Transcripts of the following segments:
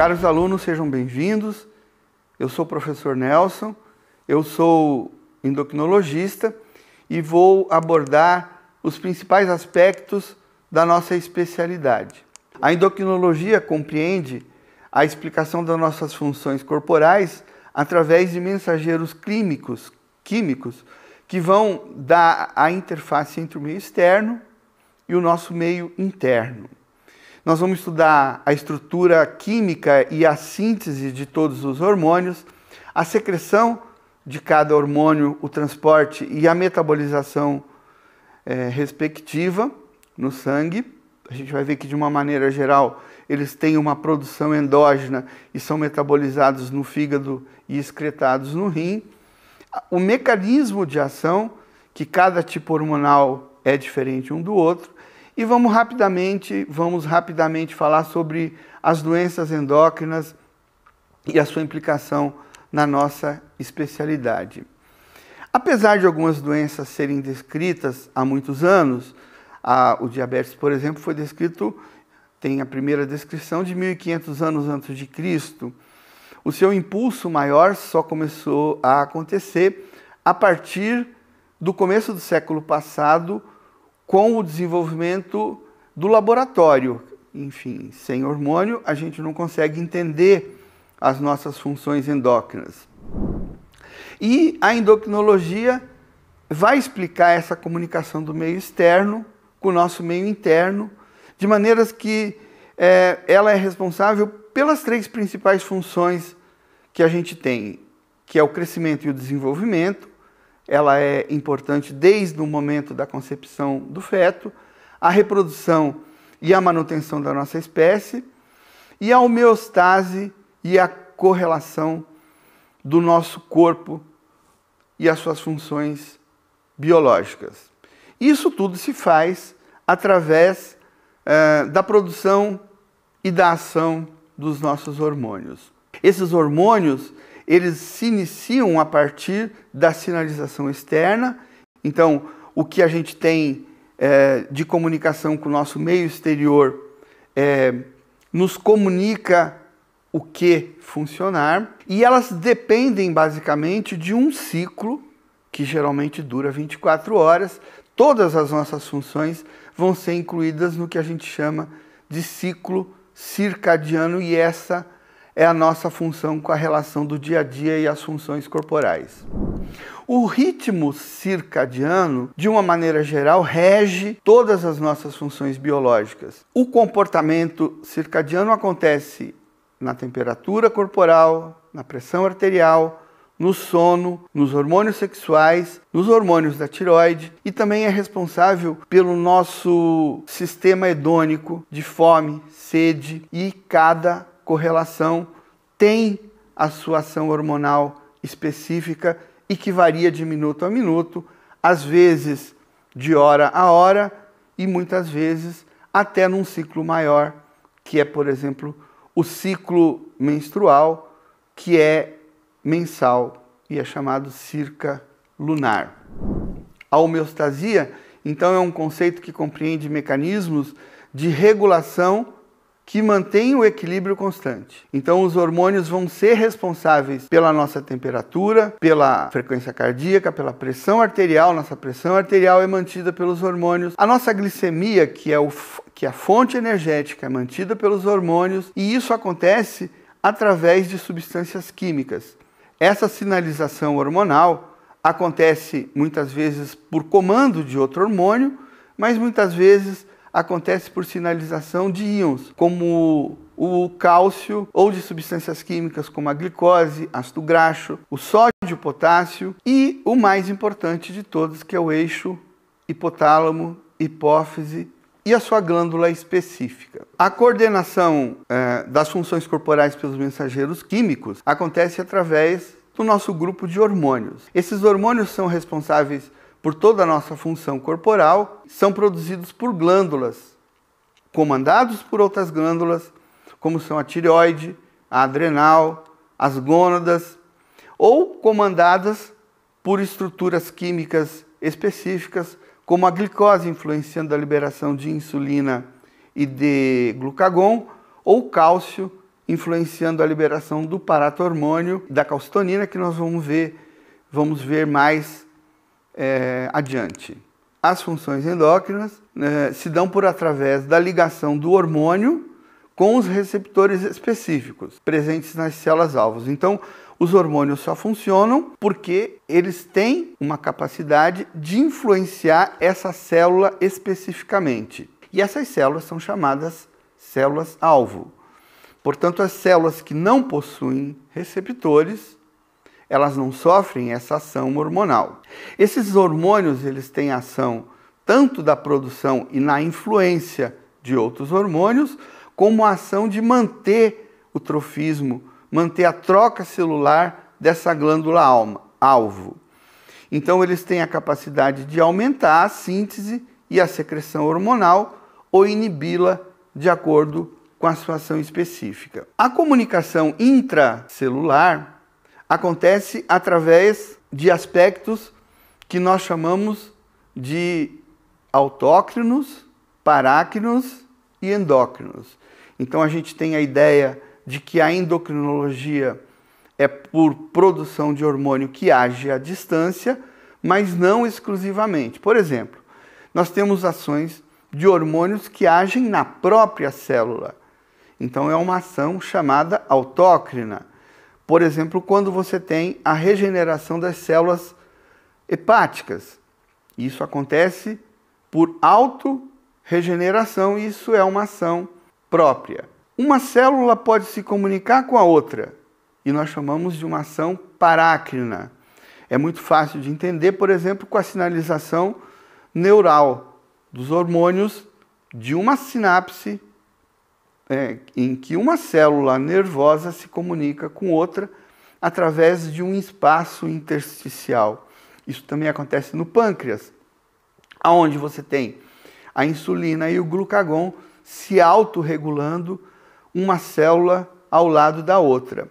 Caros alunos, sejam bem-vindos. Eu sou o professor Nelson, eu sou endocrinologista e vou abordar os principais aspectos da nossa especialidade. A endocrinologia compreende a explicação das nossas funções corporais através de mensageiros químicos que vão dar a interface entre o meio externo e o nosso meio interno. Nós vamos estudar a estrutura química e a síntese de todos os hormônios, a secreção de cada hormônio, o transporte e a metabolização respectiva no sangue. A gente vai ver que, de uma maneira geral, eles têm uma produção endógena e são metabolizados no fígado e excretados no rim. O mecanismo de ação, que cada tipo hormonal é diferente um do outro. E vamos rapidamente falar sobre as doenças endócrinas e a sua implicação na nossa especialidade. Apesar de algumas doenças serem descritas há muitos anos, o diabetes, por exemplo, foi descrito, tem a primeira descrição de 1500 anos antes de Cristo. O seu impulso maior só começou a acontecer a partir do começo do século passado, com o desenvolvimento do laboratório. Enfim, sem hormônio, a gente não consegue entender as nossas funções endócrinas. E a endocrinologia vai explicar essa comunicação do meio externo com o nosso meio interno, de maneiras que ela é responsável pelas três principais funções que a gente tem, que é o crescimento e o desenvolvimento. Ela é importante desde o momento da concepção do feto, a reprodução e a manutenção da nossa espécie, e a homeostase e a correlação do nosso corpo e as suas funções biológicas. Isso tudo se faz através da produção e da ação dos nossos hormônios. Esses hormônios, eles se iniciam a partir da sinalização externa. Então, o que a gente tem de comunicação com o nosso meio exterior nos comunica o que funcionar, e elas dependem basicamente de um ciclo que geralmente dura 24 horas. Todas as nossas funções vão ser incluídas no que a gente chama de ciclo circadiano, e essa é a nossa função com a relação do dia a dia e as funções corporais. O ritmo circadiano, de uma maneira geral, rege todas as nossas funções biológicas. O comportamento circadiano acontece na temperatura corporal, na pressão arterial, no sono, nos hormônios sexuais, nos hormônios da tireoide, e também é responsável pelo nosso sistema hedônico de fome, sede, e cada correlação tem a sua ação hormonal específica e que varia de minuto a minuto, às vezes de hora a hora e muitas vezes até num ciclo maior, que é, por exemplo, o ciclo menstrual, que é mensal e é chamado circa lunar. A homeostasia, então, é um conceito que compreende mecanismos de regulação que mantém o equilíbrio constante. Então, os hormônios vão ser responsáveis pela nossa temperatura, pela frequência cardíaca, pela pressão arterial. Nossa pressão arterial é mantida pelos hormônios. A nossa glicemia, que é a fonte energética, é mantida pelos hormônios. E isso acontece através de substâncias químicas. Essa sinalização hormonal acontece muitas vezes por comando de outro hormônio, mas muitas vezes acontece por sinalização de íons, como o cálcio, ou de substâncias químicas como a glicose, ácido graxo, o sódio, o potássio e o mais importante de todos, que é o eixo hipotálamo, hipófise e a sua glândula específica. A coordenação das funções corporais pelos mensageiros químicos acontece através do nosso grupo de hormônios. Esses hormônios são responsáveis por toda a nossa função corporal, são produzidos por glândulas, comandados por outras glândulas, como são a tireoide, a adrenal, as gônadas, ou comandadas por estruturas químicas específicas, como a glicose, influenciando a liberação de insulina e de glucagon, ou cálcio, influenciando a liberação do paratormônio e da calcitonina, que nós vamos ver mais adiante. As funções endócrinas se dão através da ligação do hormônio com os receptores específicos presentes nas células-alvos. Então, os hormônios só funcionam porque eles têm uma capacidade de influenciar essa célula especificamente. E essas células são chamadas células-alvo. Portanto, as células que não possuem receptores, elas não sofrem essa ação hormonal. Esses hormônios, eles têm ação tanto da produção e na influência de outros hormônios, como a ação de manter o trofismo, manter a troca celular dessa glândula alvo. Então, eles têm a capacidade de aumentar a síntese e a secreção hormonal ou inibi-la de acordo com a sua ação específica. A comunicação intracelular acontece através de aspectos que nós chamamos de autócrinos, parácrinos e endócrinos. Então a gente tem a ideia de que a endocrinologia é por produção de hormônio que age à distância, mas não exclusivamente. Por exemplo, nós temos ações de hormônios que agem na própria célula. Então é uma ação chamada autócrina. Por exemplo, quando você tem a regeneração das células hepáticas. Isso acontece por autorregeneração e isso é uma ação própria. Uma célula pode se comunicar com a outra e nós chamamos de uma ação parácrina. É muito fácil de entender, por exemplo, com a sinalização neural dos hormônios de uma sinapse em que uma célula nervosa se comunica com outra através de um espaço intersticial. Isso também acontece no pâncreas, onde você tem a insulina e o glucagon se autorregulando uma célula ao lado da outra.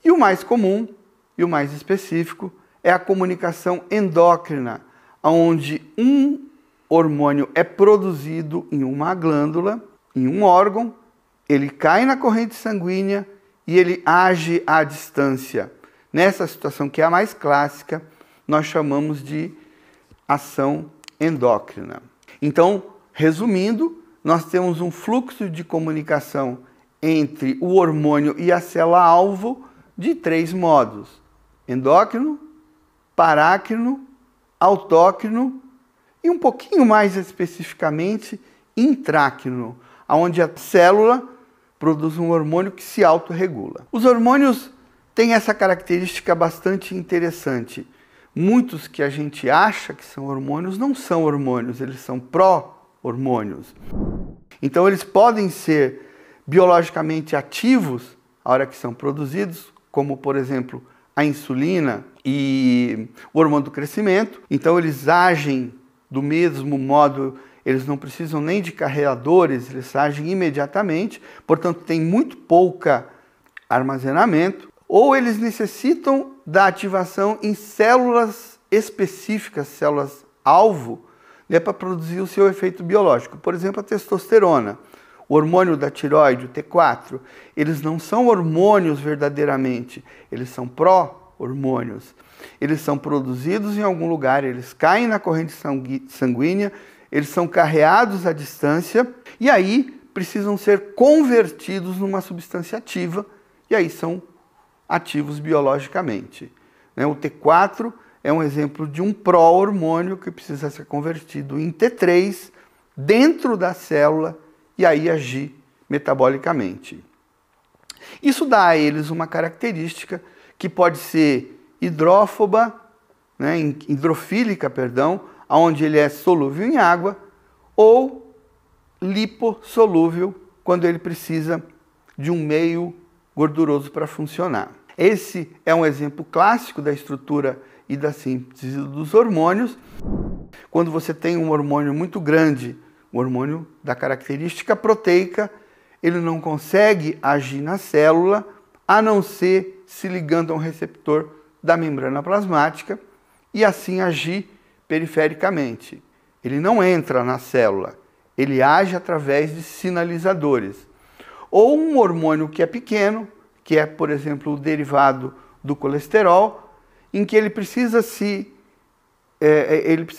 E o mais comum e o mais específico é a comunicação endócrina, onde um hormônio é produzido em uma glândula, em um órgão, ele cai na corrente sanguínea e ele age à distância. Nessa situação, que é a mais clássica, nós chamamos de ação endócrina. Então, resumindo, nós temos um fluxo de comunicação entre o hormônio e a célula-alvo de 3 modos: endócrino, parácrino, autócrino e um pouquinho mais especificamente intrácrino, onde a célula produz um hormônio que se autorregula. Os hormônios têm essa característica bastante interessante. Muitos que a gente acha que são hormônios não são hormônios, eles são pró-hormônios. Então eles podem ser biologicamente ativos a hora que são produzidos, como por exemplo a insulina e o hormônio do crescimento. Então eles agem do mesmo modo, eles não precisam nem de carreadores, eles agem imediatamente, portanto tem muito pouco armazenamento, ou eles necessitam da ativação em células específicas, células-alvo, para produzir o seu efeito biológico. Por exemplo, a testosterona, o hormônio da tireoide, o T4, eles não são hormônios verdadeiramente, eles são pró-hormônios. Eles são produzidos em algum lugar, eles caem na corrente sanguínea, eles são carreados à distância e aí precisam ser convertidos numa substância ativa e aí são ativos biologicamente. O T4 é um exemplo de um pró-hormônio que precisa ser convertido em T3 dentro da célula e aí agir metabolicamente. Isso dá a eles uma característica que pode ser hidrófoba, hidrofílica, onde ele é solúvel em água, ou lipossolúvel, quando ele precisa de um meio gorduroso para funcionar. Esse é um exemplo clássico da estrutura e da síntese dos hormônios. Quando você tem um hormônio muito grande, o hormônio da característica proteica, ele não consegue agir na célula, a não ser se ligando a um receptor da membrana plasmática e assim agir perifericamente. Ele não entra na célula, ele age através de sinalizadores. ou um hormônio que é pequeno, que é, por exemplo, o derivado do colesterol, em que ele precisa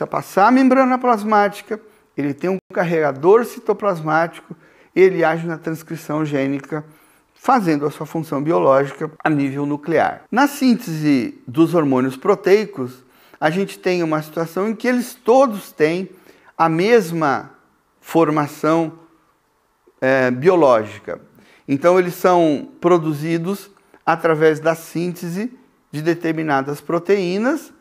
passar a membrana plasmática, ele tem um carregador citoplasmático, ele age na transcrição gênica, fazendo a sua função biológica a nível nuclear. Na síntese dos hormônios proteicos, a gente tem uma situação em que eles todos têm a mesma formação biológica. Então, eles são produzidos através da síntese de determinadas proteínas,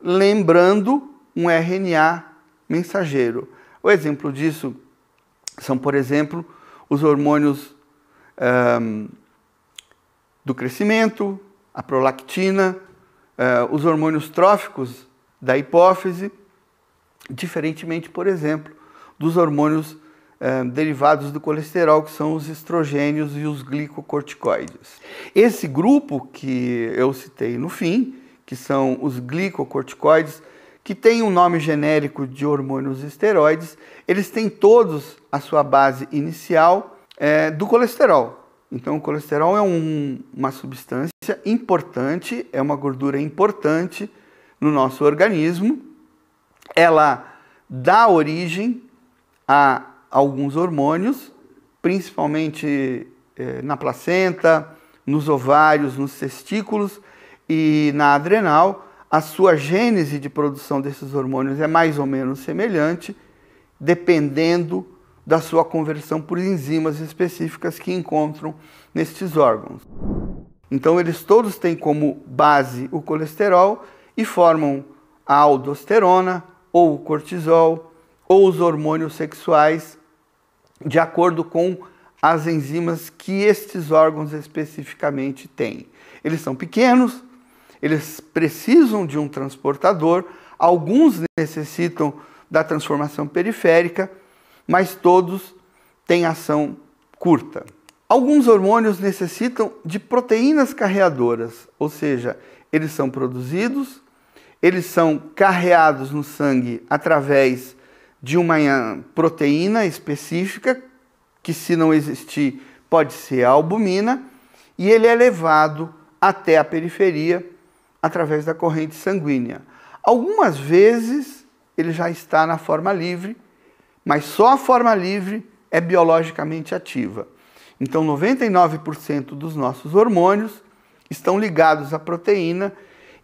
lembrando um RNA mensageiro. O exemplo disso são, por exemplo, os hormônios do crescimento, a prolactina, os hormônios tróficos da hipófise, diferentemente, por exemplo, dos hormônios derivados do colesterol, que são os estrogênios e os glicocorticoides. Esse grupo que eu citei no fim, que são os glicocorticoides, que tem um nome genérico de hormônios esteroides, eles têm todos a sua base inicial do colesterol. Então, o colesterol é uma substância importante, é uma gordura importante no nosso organismo. Ela dá origem a alguns hormônios, principalmente na placenta, nos ovários, nos testículos e na adrenal. A sua gênese de produção desses hormônios é mais ou menos semelhante, dependendo da sua conversão por enzimas específicas que encontram nestes órgãos. Então, eles todos têm como base o colesterol e formam a aldosterona, ou o cortisol, ou os hormônios sexuais, de acordo com as enzimas que estes órgãos especificamente têm. Eles são pequenos, eles precisam de um transportador, alguns necessitam da transformação periférica, mas todos têm ação curta. Alguns hormônios necessitam de proteínas carreadoras, ou seja, eles são produzidos, eles são carreados no sangue através de uma proteína específica, que se não existir pode ser a albumina, e ele é levado até a periferia através da corrente sanguínea. Algumas vezes ele já está na forma livre, mas só a forma livre é biologicamente ativa. Então, 99% dos nossos hormônios estão ligados à proteína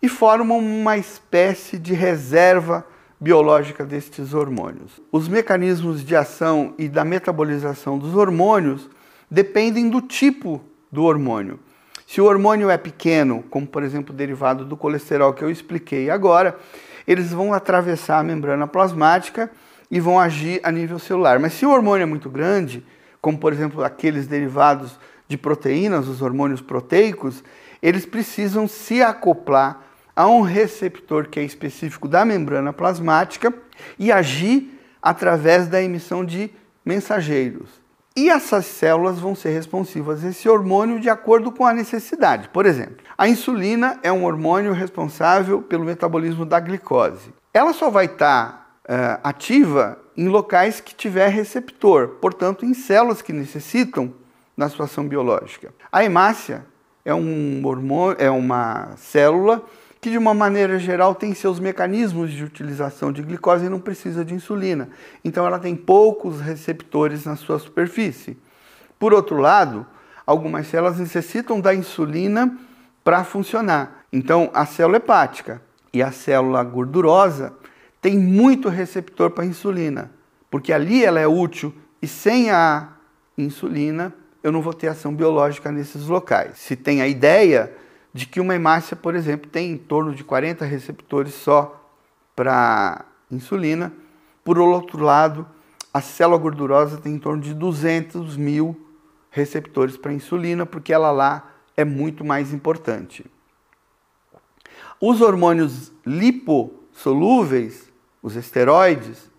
e formam uma espécie de reserva biológica destes hormônios. Os mecanismos de ação e da metabolização dos hormônios dependem do tipo do hormônio. Se o hormônio é pequeno, como por exemplo o derivado do colesterol que eu expliquei agora, eles vão atravessar a membrana plasmática e vão agir a nível celular. Mas se o hormônio é muito grande, como por exemplo aqueles derivados de proteínas, os hormônios proteicos, eles precisam se acoplar a um receptor que é específico da membrana plasmática e agir através da emissão de mensageiros. E essas células vão ser responsivas a esse hormônio de acordo com a necessidade. Por exemplo, a insulina é um hormônio responsável pelo metabolismo da glicose. Ela só vai estar ativa em locais que tiver receptor, portanto, em células que necessitam da sua ação biológica. A hemácia é uma célula que, de uma maneira geral, tem seus mecanismos de utilização de glicose e não precisa de insulina. Então, ela tem poucos receptores na sua superfície. Por outro lado, algumas células necessitam da insulina para funcionar. Então, a célula hepática e a célula gordurosa tem muito receptor para a insulina, porque ali ela é útil e sem a insulina eu não vou ter ação biológica nesses locais. Se tem a ideia de que uma hemácia, por exemplo, tem em torno de 40 receptores só para insulina. Por outro lado, a célula gordurosa tem em torno de 200 mil receptores para insulina, porque ela lá é muito mais importante. Os hormônios lipossolúveis, os esteroides,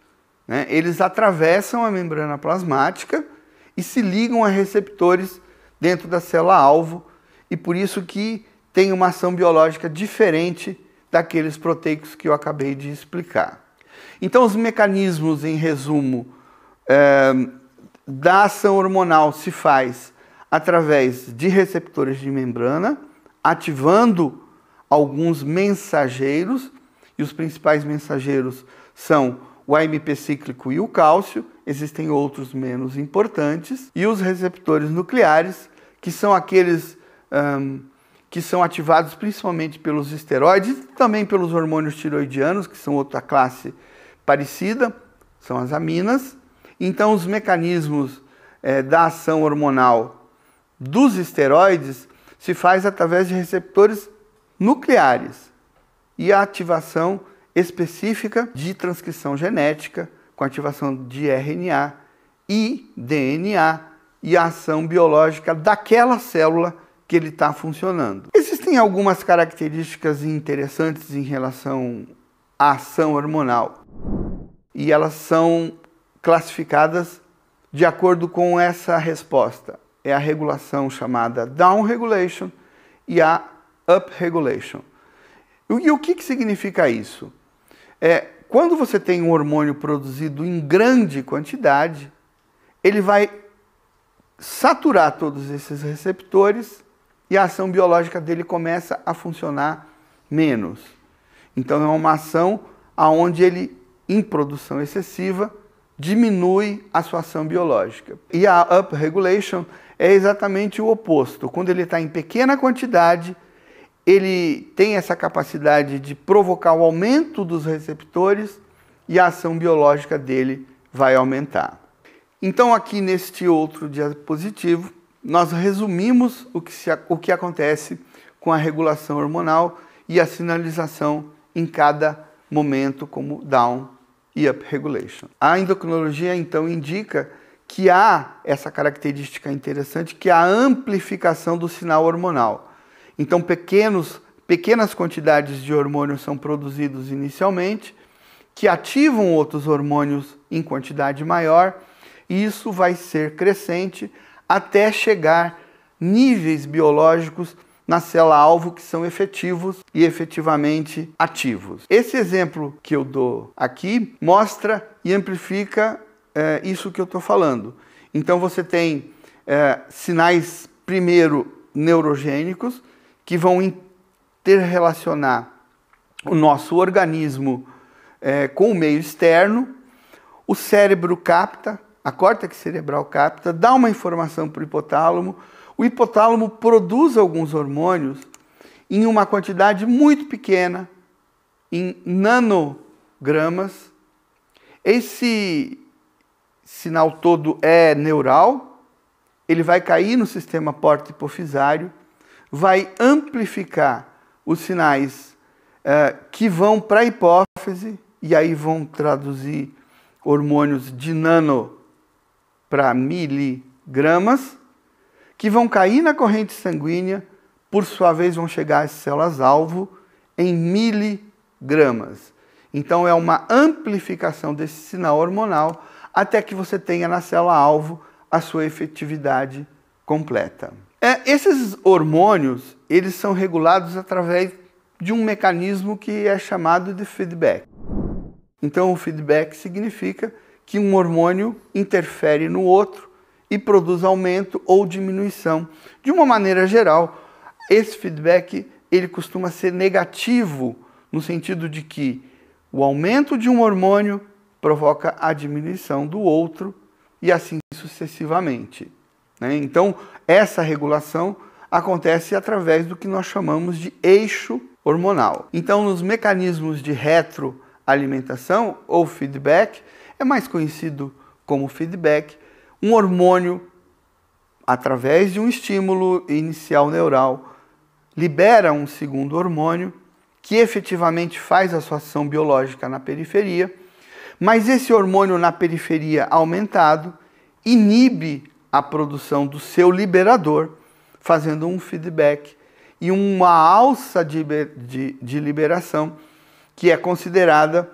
eles atravessam a membrana plasmática e se ligam a receptores dentro da célula-alvo, e por isso que tem uma ação biológica diferente daqueles proteicos que eu acabei de explicar. Então, os mecanismos, em resumo, da ação hormonal se faz através de receptores de membrana, ativando alguns mensageiros, e os principais mensageiros são o AMP cíclico e o cálcio, existem outros menos importantes, e os receptores nucleares, que são aqueles que são ativados principalmente pelos esteroides e também pelos hormônios tiroidianos, que são outra classe parecida, são as aminas. Então, os mecanismos da ação hormonal dos esteroides se faz através de receptores nucleares e a ativação específica de transcrição genética, com ativação de RNA e DNA e a ação biológica daquela célula que ele está funcionando. Existem algumas características interessantes em relação à ação hormonal e elas são classificadas de acordo com essa resposta. É a regulação chamada down regulation e a up regulation. E o que significa isso? Quando você tem um hormônio produzido em grande quantidade, ele vai saturar todos esses receptores e a ação biológica dele começa a funcionar menos. Então é uma ação onde ele, em produção excessiva, diminui a sua ação biológica. E a up regulation é exatamente o oposto. Quando ele está em pequena quantidade, ele tem essa capacidade de provocar o aumento dos receptores e a ação biológica dele vai aumentar. Então aqui neste outro diapositivo, nós resumimos o que acontece com a regulação hormonal e a sinalização em cada momento como down e up regulation. A endocrinologia então indica que há essa característica interessante, que é a amplificação do sinal hormonal. Então pequenas quantidades de hormônios são produzidos inicialmente, que ativam outros hormônios em quantidade maior, e isso vai ser crescente até chegar níveis biológicos na célula-alvo que são efetivos e efetivamente ativos. Esse exemplo que eu dou aqui mostra e amplifica isso que eu estou falando. Então você tem sinais, primeiro, neurogênicos, que vão interrelacionar o nosso organismo com o meio externo. O cérebro capta, a córtex cerebral capta, dá uma informação para o hipotálamo. O hipotálamo produz alguns hormônios em uma quantidade muito pequena, em nanogramas. Esse sinal todo é neural, ele vai cair no sistema porto-hipofisário, vai amplificar os sinais que vão para a hipófise, e aí vão traduzir hormônios de nano para miligramas, que vão cair na corrente sanguínea, por sua vez vão chegar às células-alvo em miligramas. Então é uma amplificação desse sinal hormonal até que você tenha na célula-alvo a sua efetividade completa. Esses hormônios, eles são regulados através de um mecanismo que é chamado de feedback. Então o feedback significa que um hormônio interfere no outro e produz aumento ou diminuição. De uma maneira geral, esse feedback ele costuma ser negativo, no sentido de que o aumento de um hormônio provoca a diminuição do outro e assim sucessivamente. Então, essa regulação acontece através do que nós chamamos de eixo hormonal. Então, nos mecanismos de retroalimentação ou feedback, é mais conhecido como feedback, um hormônio, através de um estímulo inicial neural, libera um segundo hormônio que efetivamente faz a sua ação biológica na periferia, mas esse hormônio na periferia aumentado inibe a produção do seu liberador, fazendo um feedback e uma alça de liberação que é considerada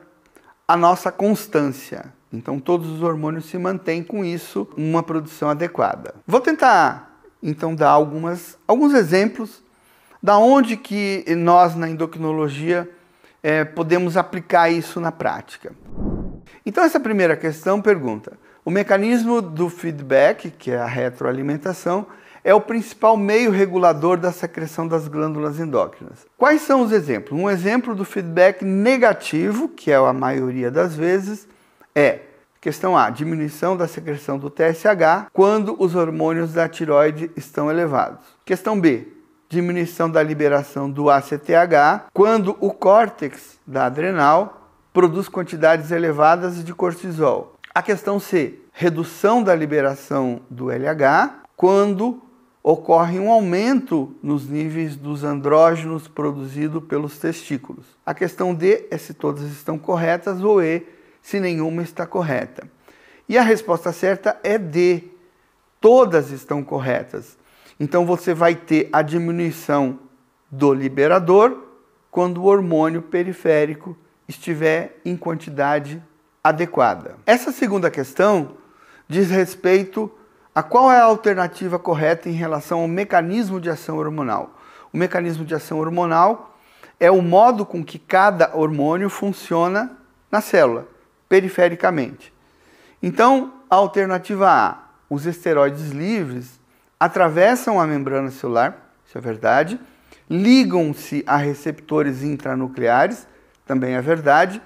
a nossa constância. Então todos os hormônios se mantêm com isso, uma produção adequada. Vou tentar então dar alguns exemplos da onde que nós na endocrinologia podemos aplicar isso na prática. Então essa primeira questão pergunta: o mecanismo do feedback, que é a retroalimentação, é o principal meio regulador da secreção das glândulas endócrinas. Quais são os exemplos? Um exemplo do feedback negativo, que é a maioria das vezes, é: questão A, diminuição da secreção do TSH quando os hormônios da tireoide estão elevados. Questão B, diminuição da liberação do ACTH quando o córtex da adrenal produz quantidades elevadas de cortisol. A questão C, redução da liberação do LH quando ocorre um aumento nos níveis dos andrógenos produzidos pelos testículos. A questão D é se todas estão corretas, ou E, se nenhuma está correta. E a resposta certa é D, todas estão corretas. Então você vai ter a diminuição do liberador quando o hormônio periférico estiver em quantidade adequada. Essa segunda questão diz respeito a qual é a alternativa correta em relação ao mecanismo de ação hormonal. O mecanismo de ação hormonal é o modo com que cada hormônio funciona na célula, perifericamente. Então, a alternativa A, os esteroides livres atravessam a membrana celular, isso é verdade, ligam-se a receptores intranucleares, também é verdade,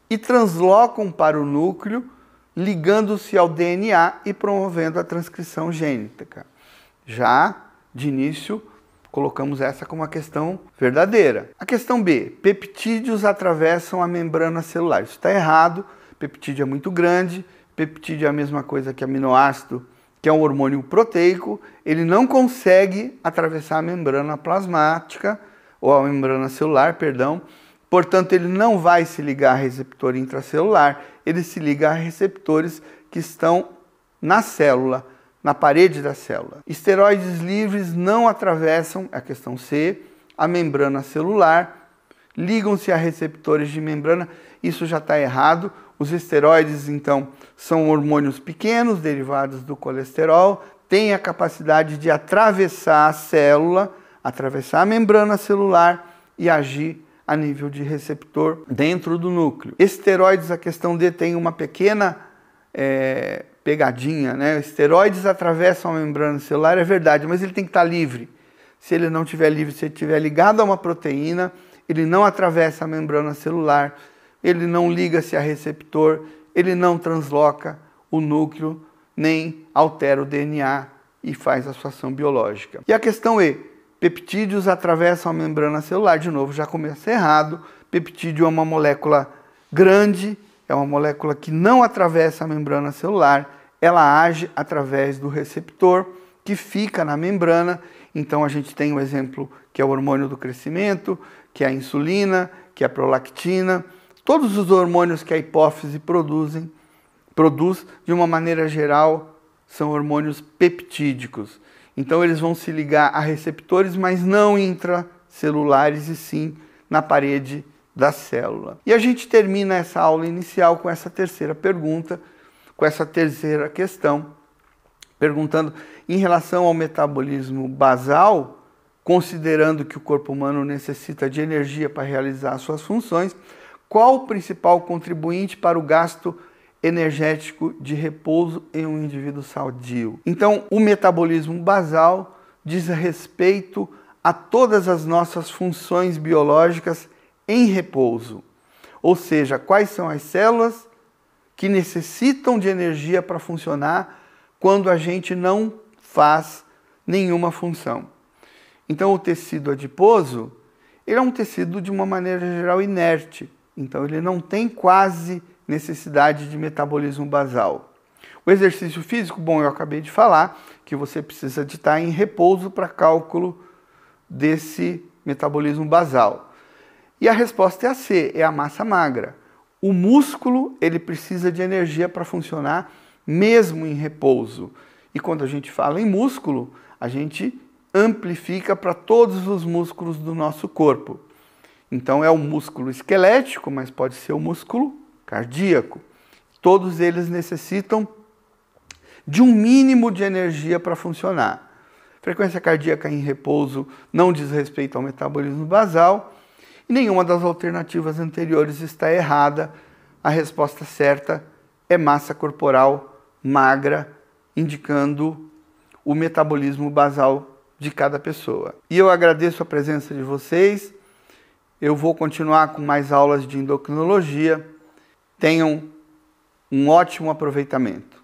e translocam para o núcleo, ligando-se ao DNA e promovendo a transcrição gênica. Já, de início, colocamos essa como uma questão verdadeira. A questão B, peptídeos atravessam a membrana celular. Isso está errado, peptídeo é muito grande, peptídeo é a mesma coisa que aminoácido, que é um hormônio proteico, ele não consegue atravessar a membrana plasmática, ou a membrana celular, perdão. Portanto, ele não vai se ligar a receptor intracelular, ele se liga a receptores que estão na célula, na parede da célula. Esteroides livres não atravessam, a questão C, a membrana celular, ligam-se a receptores de membrana, isso já está errado. Os esteroides, então, são hormônios pequenos, derivados do colesterol, têm a capacidade de atravessar a célula, atravessar a membrana celular e agir a nível de receptor dentro do núcleo. Esteroides, a questão D, tem uma pequena pegadinha, né? Esteroides atravessam a membrana celular, é verdade, mas ele tem que estar livre. Se ele não estiver livre, se ele estiver ligado a uma proteína, ele não atravessa a membrana celular, ele não liga-se a receptor, ele não transloca o núcleo, nem altera o DNA e faz a sua ação biológica. E a questão E, peptídeos atravessam a membrana celular. De novo, já começa errado. Peptídeo é uma molécula grande, é uma molécula que não atravessa a membrana celular, ela age através do receptor que fica na membrana. Então a gente tem um exemplo que é o hormônio do crescimento, que é a insulina, que é a prolactina. Todos os hormônios que a hipófise produz, de uma maneira geral, são hormônios peptídicos. Então eles vão se ligar a receptores, mas não intracelulares, e sim na parede da célula. E a gente termina essa aula inicial com essa terceira pergunta, com essa terceira questão, perguntando em relação ao metabolismo basal, considerando que o corpo humano necessita de energia para realizar suas funções, qual o principal contribuinte para o gasto energético de repouso em um indivíduo sadio? Então, o metabolismo basal diz respeito a todas as nossas funções biológicas em repouso. Ou seja, quais são as células que necessitam de energia para funcionar quando a gente não faz nenhuma função. Então, o tecido adiposo, ele é um tecido de uma maneira geral inerte. Então, ele não tem quase necessidade de metabolismo basal. O exercício físico, bom, eu acabei de falar que você precisa de estar em repouso para cálculo desse metabolismo basal. E a resposta é a C, é a massa magra. O músculo, ele precisa de energia para funcionar mesmo em repouso. E quando a gente fala em músculo, a gente amplifica para todos os músculos do nosso corpo. Então é o músculo esquelético, mas pode ser o músculo cardíaco. Todos eles necessitam de um mínimo de energia para funcionar. Frequência cardíaca em repouso não diz respeito ao metabolismo basal e nenhuma das alternativas anteriores está errada. A resposta certa é massa corporal magra, indicando o metabolismo basal de cada pessoa. E eu agradeço a presença de vocês. Eu vou continuar com mais aulas de endocrinologia. Tenham um ótimo aproveitamento.